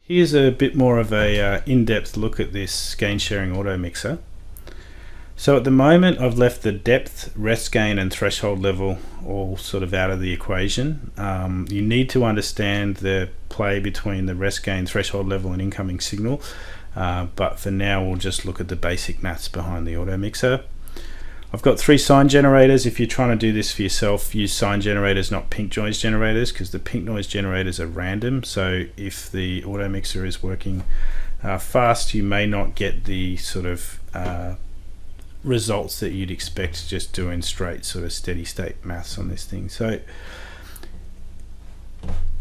Here's a bit more of a in-depth look at this gain sharing Automixer. So at the moment I've left the depth, rest gain and threshold level all sort of out of the equation. You need to understand the play between the rest gain, threshold level and incoming signal, but for now we'll just look at the basic maths behind the Automixer. I've got 3 sine generators. If you're trying to do this for yourself, use sine generators, not pink noise generators, because the pink noise generators are random. So if the Automixer is working fast, you may not get the sort of results that you'd expect just doing straight sort of steady state maths on this thing. So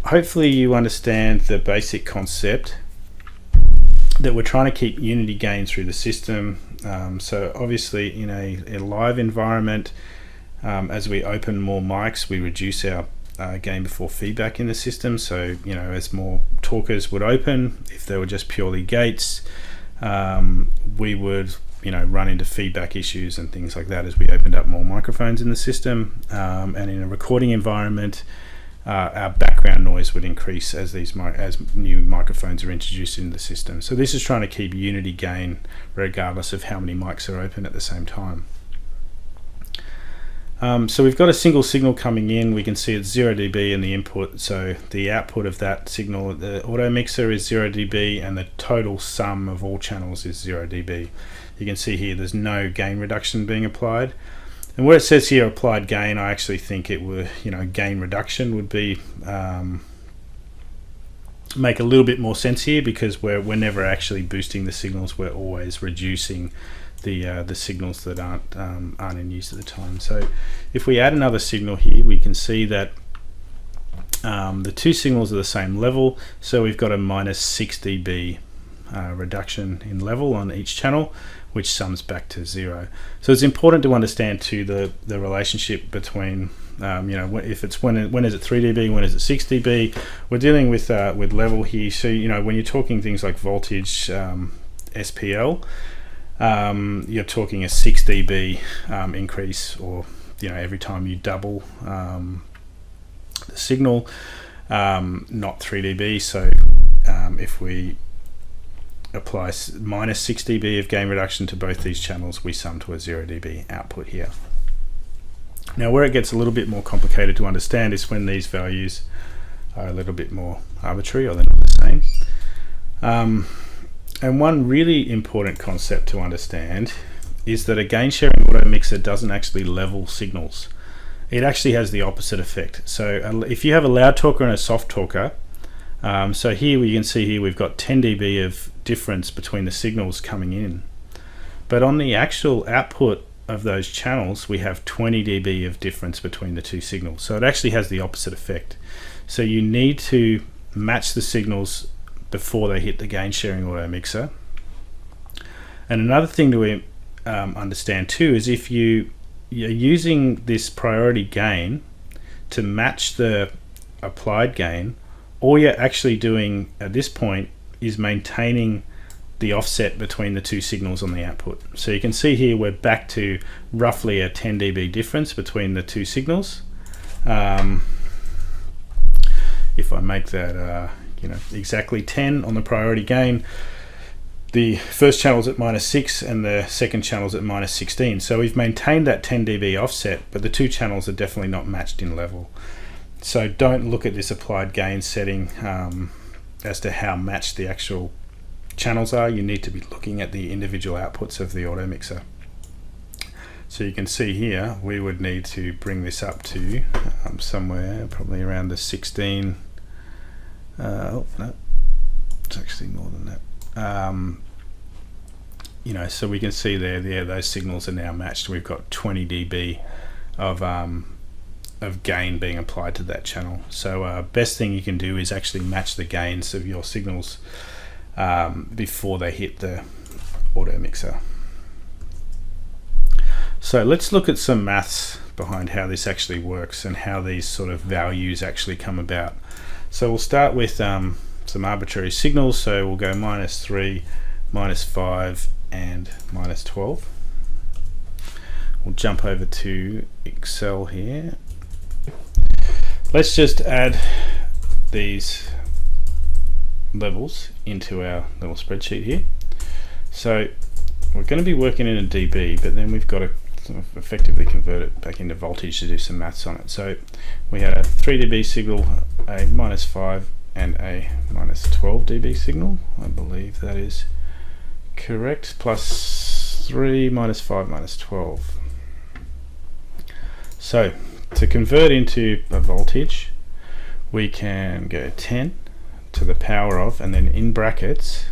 hopefully you understand the basic concept that we're trying to keep unity gain through the system. So obviously in a live environment, as we open more mics, we reduce our gain before feedback in the system. So as more talkers would open, if they were just purely gates, we would run into feedback issues and things like that as we opened up more microphones in the system. And in a recording environment, our background noise would increase as new microphones are introduced into the system. So this is trying to keep unity gain regardless of how many mics are open at the same time. So we've got a single signal coming in. We can see it's 0 dB in the input, so the output of that signal at the Automixer is 0 dB and the total sum of all channels is 0 dB. You can see here there's no gain reduction being applied. And where it says here applied gain, I actually think it would, gain reduction would be make a little bit more sense here, because we're never actually boosting the signals, we're always reducing the signals that aren't in use at the time. So if we add another signal here, we can see that the 2 signals are the same level, so we've got a -6 dB reduction in level on each channel, which sums back to 0. So it's important to understand too the relationship between if it's when is it 3 dB, when is it 6 dB. We're dealing with level here, so when you're talking things like voltage, SPL, you're talking a 6 dB increase, or every time you double the signal, not 3 dB. So if we apply -6 dB of gain reduction to both these channels, we sum to a 0 dB output here. Now where it gets a little bit more complicated to understand is when these values are a little bit more arbitrary, or they're not the same. And one really important concept to understand is that a gain sharing Automixer doesn't actually level signals. It actually has the opposite effect. So if you have a loud talker and a soft talker, so here you can see here we've got 10 dB of difference between the signals coming in, but on the actual output of those channels we have 20 dB of difference between the 2 signals. So it actually has the opposite effect. So you need to match the signals before they hit the gain sharing Automixer. And another thing to understand too is if you're using this priority gain to match the applied gain, all you're actually doing at this point is maintaining the offset between the 2 signals on the output. So you can see here we're back to roughly a 10 dB difference between the 2 signals. If I make that exactly 10 on the priority gain, the first channel's at -6 and the second channel's at -16. So we've maintained that 10 dB offset, but the 2 channels are definitely not matched in level. So don't look at this applied gain setting as to how matched the actual channels are. You need to be looking at the individual outputs of the Automixer. So you can see here we would need to bring this up to somewhere probably around the 16. Oh no, it's actually more than that. So we can see there those signals are now matched. We've got 20 dB of gain being applied to that channel. So best thing you can do is actually match the gains of your signals before they hit the Automixer. So let's look at some maths behind how this actually works and how these sort of values actually come about. So we'll start with some arbitrary signals. So we'll go -3, -5 and -12. We'll jump over to Excel here. Let's just add these levels into our little spreadsheet here. So we're going to be working in a dB, but then we've got to sort of effectively convert it back into voltage to do some maths on it. So we had a 3 dB signal, a -5 and a -12 dB signal. I believe that is correct. +3, -5, -12. So to convert into a voltage, we can go 10 to the power of, and then in brackets,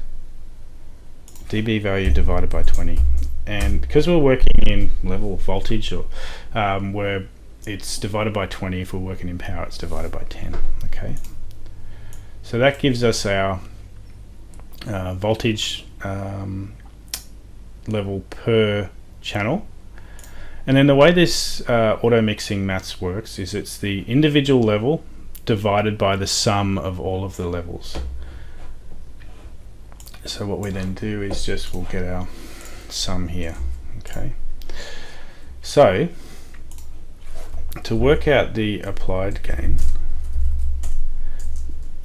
dB value divided by 20. And because we're working in level voltage, or where it's divided by 20, if we're working in power, it's divided by 10. Okay, so that gives us our voltage level per channel. And then the way this auto mixing maths works is it's the individual level divided by the sum of all of the levels. So what we then do is just we'll get our sum here. Okay, so to work out the applied gain,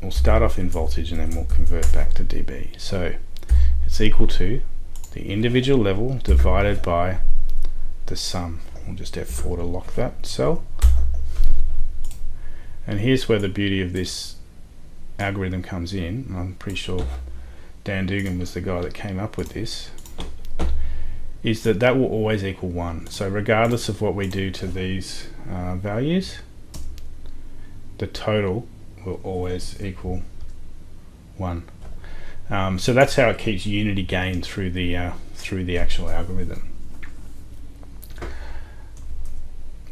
we'll start off in voltage and then we'll convert back to dB. So it's equal to the individual level divided by the sum. We'll just F4 to lock that cell. And here's where the beauty of this algorithm comes in. I'm pretty sure Dan Dugan was the guy that came up with this, is that that will always equal 1. So regardless of what we do to these values, the total will always equal 1. So that's how it keeps unity gain through the actual algorithm.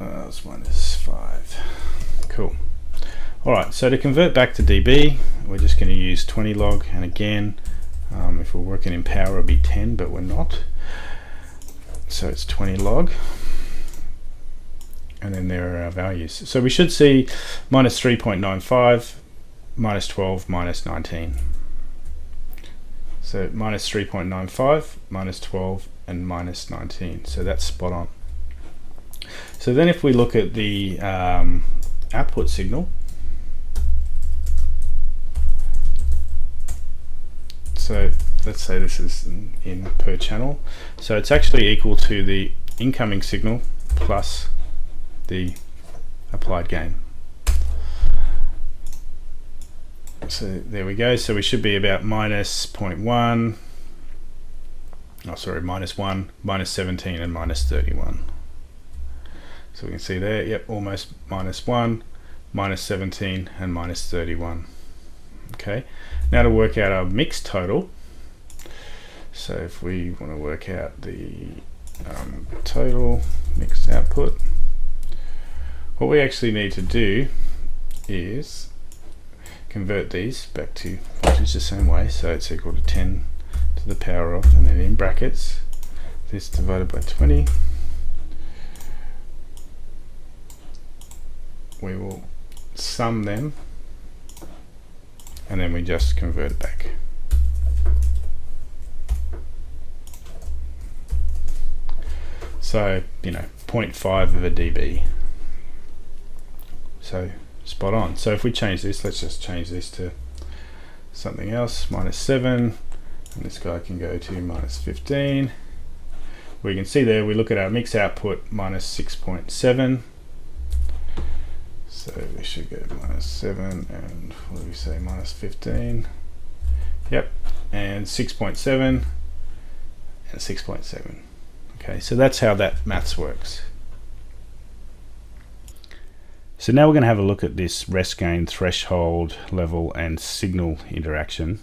It's -5. Cool. Alright, so to convert back to dB, we're just going to use 20 log, and again, if we're working in power, it'll be 10, but we're not. So it's 20 log, and then there are our values. So we should see -3.95, -12, -19. So -3.95, -12, and -19. So that's spot on. So then if we look at the output signal, so let's say this is in per channel, so it's actually equal to the incoming signal plus the applied gain. So there we go. So we should be about -0.1, oh sorry, -1, -17, and -31. So we can see there, yep, almost -1, -17, and -31. Okay, now to work out our mix total. So if we want to work out the total mixed output, what we actually need to do is convert these back to voltage the same way. So it's equal to 10 to the power of, and then in brackets, this divided by 20. We will sum them, and then we just convert it back. So, you know, 0.5 of a dB. So spot on. So if we change this, let's just change this to something else, -7, and this guy can go to -15. We can see there, we look at our mix output, -6.7. So we should go -7, and what do we say, -15. Yep, and 6.7 and 6.7. Okay, so that's how that maths works. So now we're going to have a look at this rest gain, threshold, level, and signal interaction.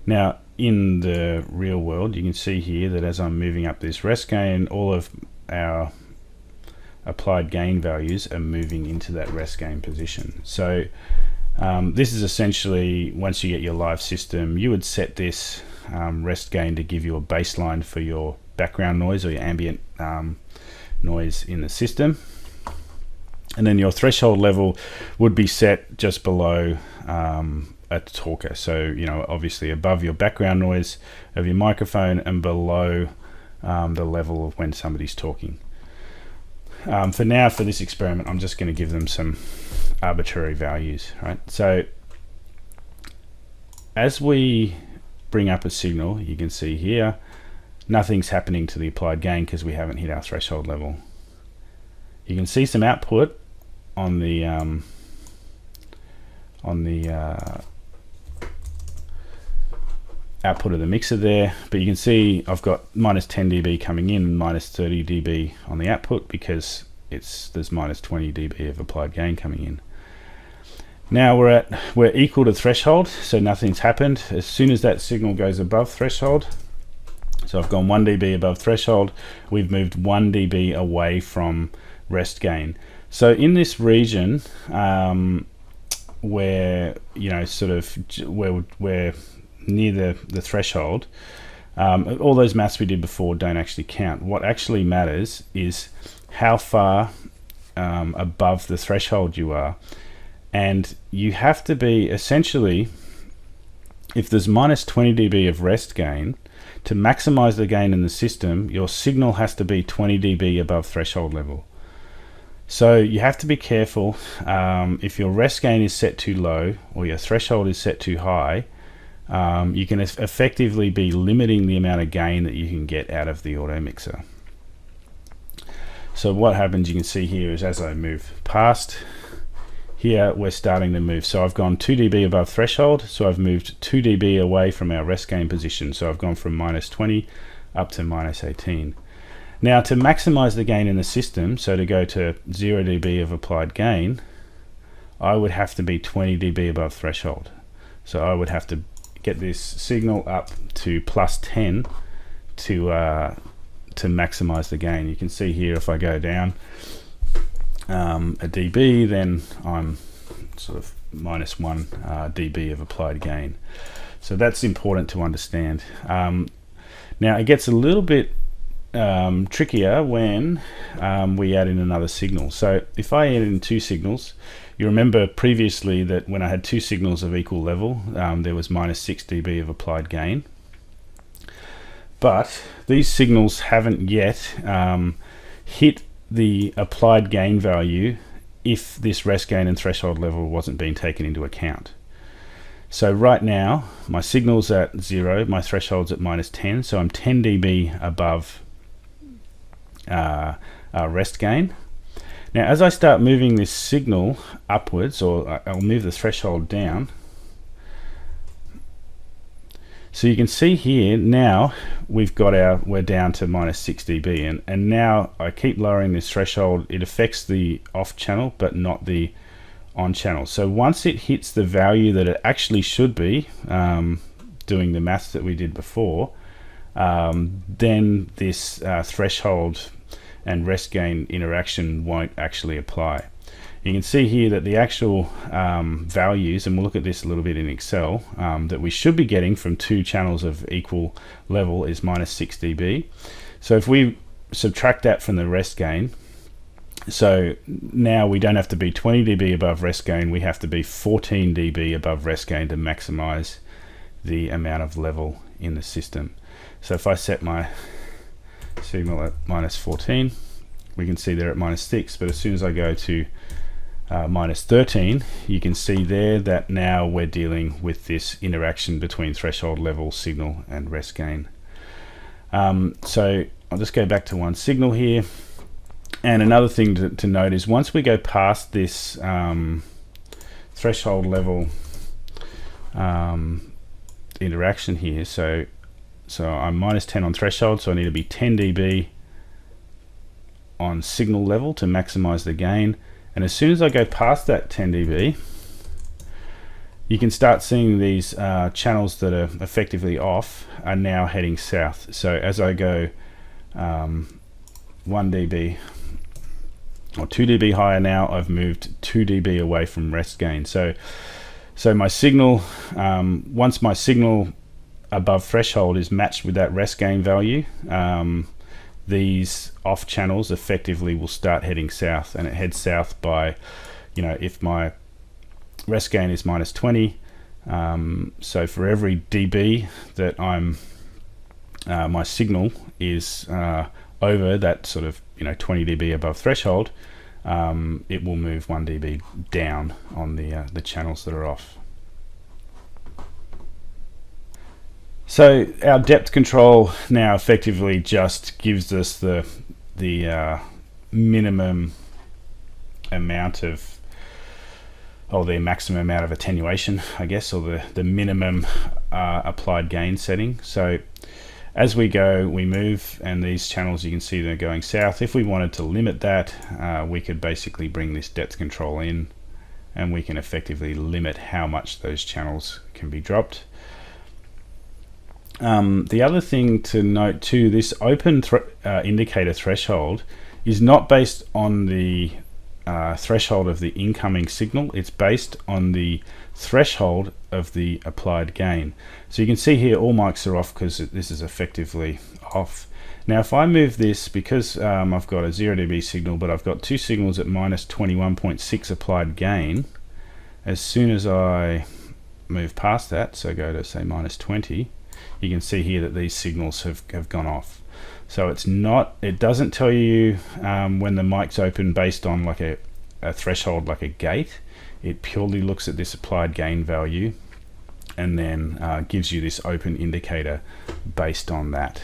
Now in the real world, you can see here that as I'm moving up this rest gain, all of our applied gain values are moving into that rest gain position. So this is essentially, once you get your live system, you would set this rest gain to give you a baseline for your background noise or your ambient noise in the system, and then your threshold level would be set just below a talker, so you know, obviously above your background noise of your microphone and below the level of when somebody's talking. For now, for this experiment, I'm just going to give them some arbitrary values, right? So as we bring up a signal, you can see here nothing's happening to the applied gain because we haven't hit our threshold level. You can see some output on the output of the mixer there, but you can see I've got minus 10 dB coming in and minus 30 dB on the output because there's minus 20 dB of applied gain coming in. Now we're equal to threshold, so nothing's happened. As soon as that signal goes above threshold, so I've gone 1 dB above threshold, we've moved 1 dB away from rest gain. So in this region where, you know, sort of where near the threshold, all those maths we did before don't actually count. What actually matters is how far above the threshold you are. And you have to be, essentially, if there's minus 20 dB of rest gain, to maximize the gain in the system, your signal has to be 20 dB above threshold level. So you have to be careful. If your rest gain is set too low or your threshold is set too high, you can effectively be limiting the amount of gain that you can get out of the Automixer. So what happens, you can see here, is as I move past here, we're starting to move. So I've gone 2 dB above threshold, so I've moved 2 dB away from our rest gain position. So I've gone from minus 20 up to minus 18. Now to maximize the gain in the system, so to go to 0 dB of applied gain, I would have to be 20 dB above threshold. So I would have to get this signal up to plus 10 to maximize the gain. You can see here if I go down a dB, then I'm sort of minus 1 dB of applied gain. So that's important to understand. Now it gets a little bit trickier when we add in another signal. So if I add in 2 signals, you remember previously that when I had 2 signals of equal level, there was minus 6 dB of applied gain. But these signals haven't yet hit the applied gain value if this rest gain and threshold level wasn't being taken into account. So right now my signal's at 0, my threshold's at minus 10, so I'm 10 dB above rest gain. Now as I start moving this signal upwards, or I'll move the threshold down, so you can see here now we're down to minus 6 dB, and now I keep lowering this threshold. It affects the off channel but not the on channel. So once it hits the value that it actually should be, doing the maths that we did before, then this threshold and rest gain interaction won't actually apply. You can see here that the actual values, and we'll look at this a little bit in Excel, that we should be getting from 2 channels of equal level is minus 6 dB. So if we subtract that from the rest gain, so now we don't have to be 20 dB above rest gain, we have to be 14 dB above rest gain to maximize the amount of level in the system. So if I set my signal at minus 14, we can see they're at minus 6, but as soon as I go to minus 13, you can see there that now we're dealing with this interaction between threshold level signal and rest gain. So I'll just go back to one signal here, and another thing to note is once we go past this threshold level interaction here, so I'm minus 10 on threshold, so I need to be 10 dB on signal level to maximize the gain. And as soon as I go past that 10 dB, you can start seeing these channels that are effectively off are now heading south. So as I go 1 dB or 2 dB higher now, I've moved 2 dB away from rest gain. So my signal, once my signal above threshold is matched with that rest gain value, these off channels effectively will start heading south, and it heads south by, you know, if my rest gain is minus 20, so for every dB that my signal is over that sort of, you know, 20 dB above threshold, it will move 1 dB down on the channels that are off. So our depth control now effectively just gives us the minimum amount of, or the maximum amount of attenuation, I guess, or the minimum applied gain setting. So as we go, we move, and these channels, you can see they're going south. If we wanted to limit that, we could basically bring this depth control in, and we can effectively limit how much those channels can be dropped. The other thing to note too, this open indicator threshold is not based on the threshold of the incoming signal. It's based on the threshold of the applied gain. So you can see here all mics are off because this is effectively off. Now if I move this, because I've got a 0 dB signal, but I've got two signals at minus 21.6 applied gain, as soon as I move past that, so go to say minus 20, you can see here that these signals have gone off. So it's not, it doesn't tell you when the mic's open based on like a threshold, like a gate. It purely looks at this applied gain value and then gives you this open indicator based on that.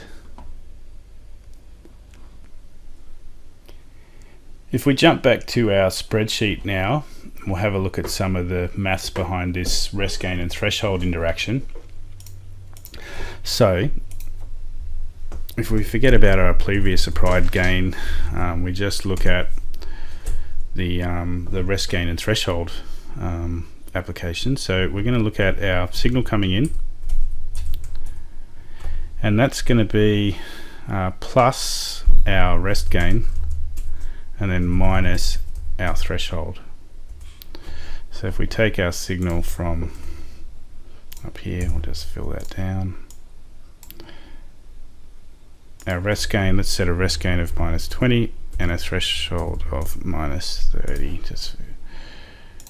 If we jump back to our spreadsheet now, we'll have a look at some of the maths behind this rest gain and threshold interaction. So if we forget about our previous applied gain, we just look at the rest gain and threshold application. So we're going to look at our signal coming in, and that's going to be plus our rest gain and then minus our threshold. So if we take our signal from up here, we'll just fill that down. Our rest gain, let's set a rest gain of minus 20 and a threshold of minus 30, just for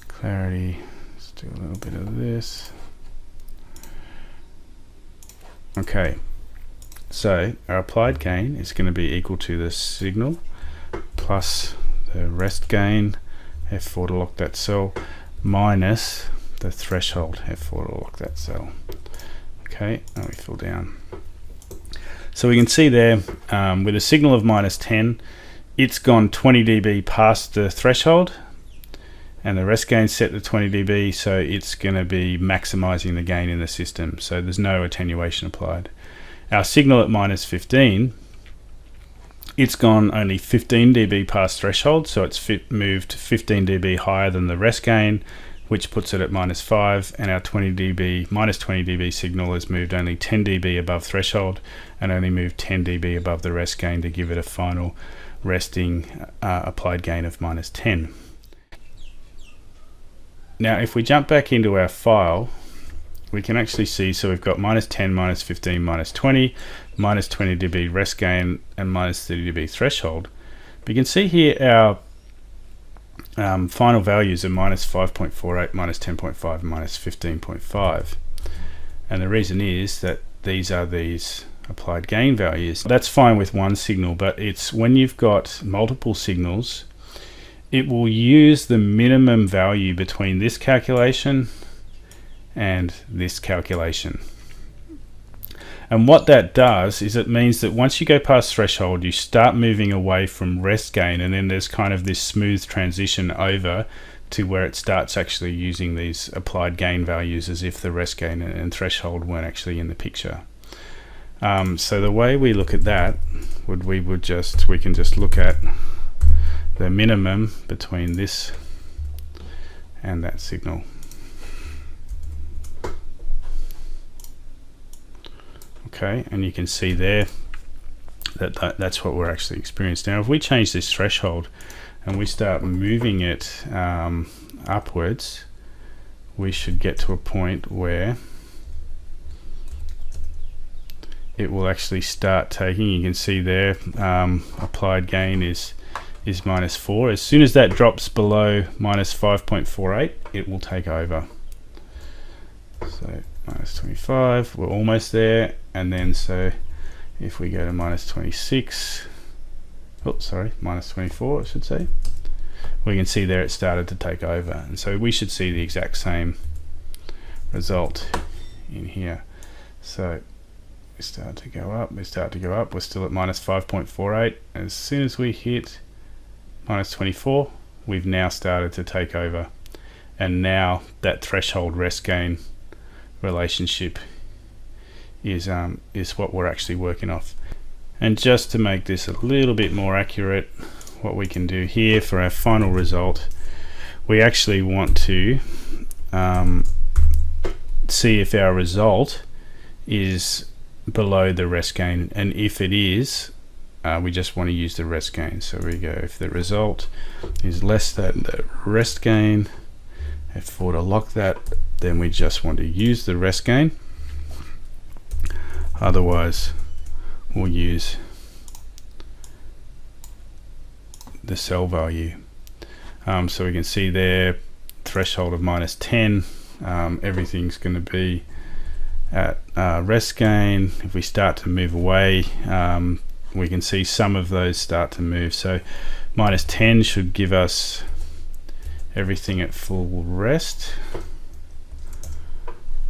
clarity. Let's do a little bit of this. Okay, so our applied gain is going to be equal to the signal plus the rest gain, F4 to lock that cell, minus the threshold, F4 to lock that cell. Okay, now we fill down. So we can see there with a signal of minus 10, it's gone 20 dB past the threshold, and the rest gain set to 20 dB, so it's going to be maximizing the gain in the system, so there's no attenuation applied. Our signal at minus 15, it's gone only 15 dB past threshold, so it's moved 15 dB higher than the rest gain, which puts it at minus 5, and our minus 20 dB signal has moved only 10 dB above threshold and only moved 10 dB above the rest gain to give it a final resting applied gain of minus 10. Now if we jump back into our file, we can actually see, so we've got minus 10, minus 15, minus 20, minus 20 dB rest gain and minus 30 dB threshold. But you can see here our final values are minus 5.48, minus 10.5, and minus 15.5. And the reason is that these are these applied gain values. That's fine with one signal, but it's when you've got multiple signals, it will use the minimum value between this calculation and this calculation. And what that does is it means that once you go past threshold, you start moving away from rest gain, and then there's kind of this smooth transition over to where it starts actually using these applied gain values as if the rest gain and threshold weren't actually in the picture. So the way we look at that, we can just look at the minimum between this and that signal. Okay, and you can see there that that's what we're actually experiencing. Now if we change this threshold and we start moving it upwards, we should get to a point where it will actually start taking, you can see there applied gain is minus 4. As soon as that drops below minus 5.48, it will take over. So minus 25, we're almost there, and then so if we go to minus 26, minus 24 I should say, we can see there it started to take over, and so we should see the exact same result in here. So we start to go up, we're still at minus 5.48. As soon as we hit minus 24, we've now started to take over, and now that threshold rest gain relationship is what we're actually working off. And just to make this a little bit more accurate, what we can do here for our final result, we actually want to see if our result is below the rest gain, and if it is, we just want to use the rest gain. So we go, if the result is less than the rest gain, F4 to lock that, then we just want to use the rest gain. Otherwise, we'll use the sell value. So we can see there, threshold of minus 10, everything's going to be at rest gain. If we start to move away, we can see some of those start to move. So minus 10 should give us everything at full rest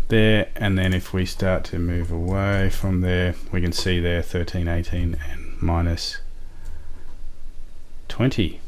there, and then if we start to move away from there, we can see there 13, 18 and minus 20.